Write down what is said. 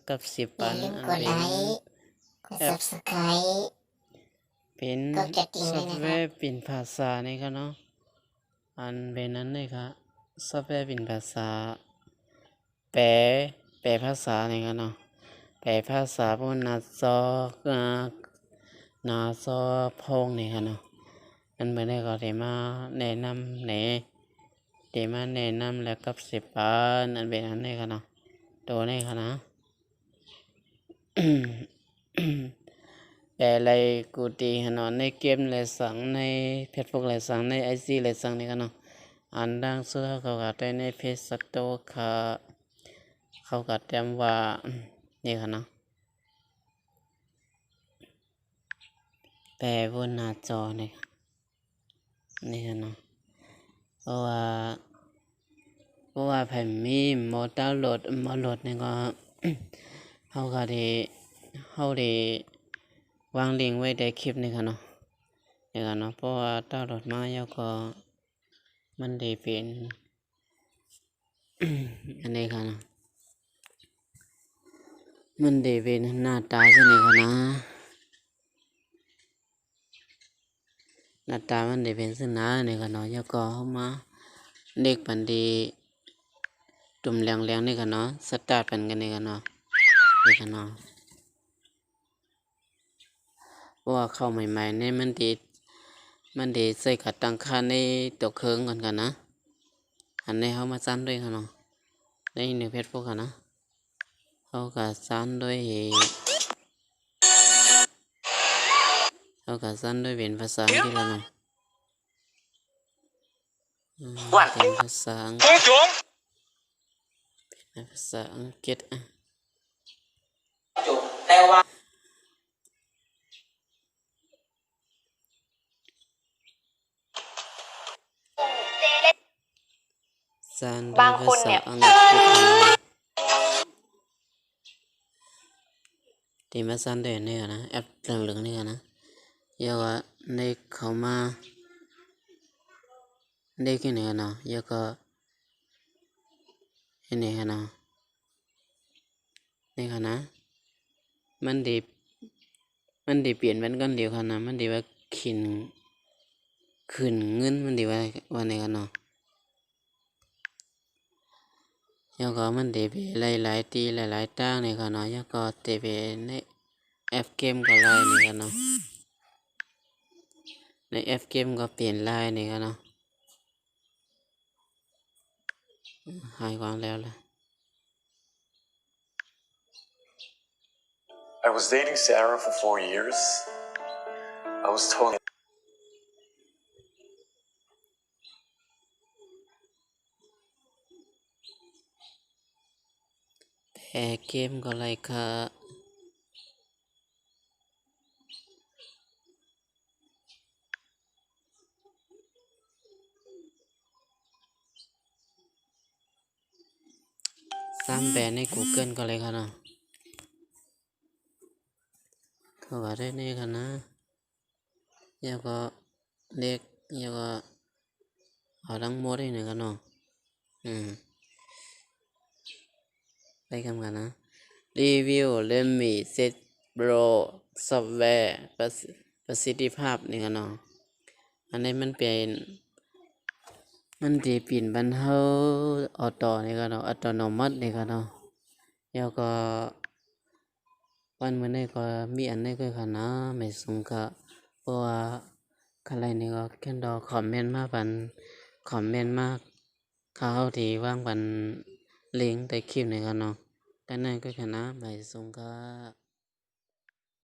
กับ10อย่า ปัน ลืม อัน กด เป็ ไล น ค์กด แอป Subscribe เป็น กดกระดิ่ง ซ ด้ อ วย ฟ นะ ต์แว ครับ ร์เป็นภาษานี่ค่ะเนาะอันเป็นนั้นเลยค่ะซอฟต์แวร์เป็นภาษาแปลภาษานี่ค่ะเนาะแปลภาษาพวกหน้าจอพงนี่ค่ะเนาะอันเมื่อได้ก็ได้มาแนะนำแล้วกับ10ปันอันเป็นอันนี้ค่ะเนาะตัวนี้ค่ะนะ แต่อะไรกูตีค่ะเนาะในเกมและสั่งในแพลตฟอร์มและสั่งใน IC และสั่งนี่ค่ะเนาะอันดังเสื้อเขาก็ได้ในเพจสโตร์ค่ะเขาก็เตรียมว่านี่ค่ะเนาะแปลบนหน้าจอนี่ค่ะเนาะเพราะว่าไผมีโหมดดาวน์โหลดนี่ก็ เขาได้วางลิงก์ไว้ในคลิปนี่ค่ะเนาะนี่ค่ะเนาะเพราะว่าดาวน์โหลดมาแล้วก็มันได้เป็น อันนี้ค่ะเนาะมันได้เป็นหน้าตาจังนี้ค่ะนะหน้าตามันได้เป็นซึ่งหน้านี่ค่ะเนาะแล้วก็เฮามาเด็กปันดีตุ่มแรงๆนี่ค่ะเนาะสตาร์ทปันกันนี่ค่ะเนาะนี่ค่ะเนาะเพราะว่าเข้าใหม่ๆนี่มันได้ใส่ขัดตั้งค่าในตัวเครื่องก่อนกันนะอันนี้เฮามาซ้ํด้วยค่ะเนาะในเพจพวกค่ะนะเขาก็ซ้ํด้วยเป็นภาษาอังกฤษแล้วเนาะเป็นภาษาอังกฤษเป็นภาษาอังกฤษแต่ว่าสั่นด้วยภาษาอังกฤษที่มาสั่นด้วยนี่นะแอปเหลืองๆนี่นะเรียกว่าในเข้ามาได้แค่นี้เนาะแล้วก็อันนี้ค่ะเนาะนี่ค่ะนะมันได้เปลี่ยนเป็นกันเดียวค่ะนะมันได้ว่าขึ้นเงินมันได้ว่านี่ค่ะเนาะแล้วก็มันได้ไปหลายๆตีหลายๆตั้งนี่ค่ะเนาะแล้วก็ได้ไปในแอปเกมก็หลายนี่ค่ะเนาะในแอปเกมก็เปลี่ยนลายนี่ค่ะเนาะหายความแล้วล่ะ I was dating Sarah for 4 years. I was totally แพ้เกมก็ไรค่ะ3แบรนด์ใน Google ก็เลยค่ะเนาะเขาก็ได้นี่ค่ะนะแล้วก็เล็กแล้วก็เอาทั้งหมดได้นี่ค่ะเนาะไปกันนะรีวิวเล่มมีเซตโบรซอฟต์แวร์ประสิทธิภาพนี่ค่ะเนาะอันนี้มันเป็นมันที่ปิ่นบรรเทาออโต้นี่ค่ะเนาะอัตโนมัตินี่ค่ะเนาะแล้วก็วันมื้อนี้ก็มีอันนี้ก็ค่ะนะไม่สงก็เพราะว่าอะไรนี่ก็แค่ดอคอมเมนต์มาปันคอมเมนต์มาเขาที่วางปันลิงก์ใต้คลิปนี่ค่ะเนาะแต่นั่นก็ค่ะนะไม่สงก็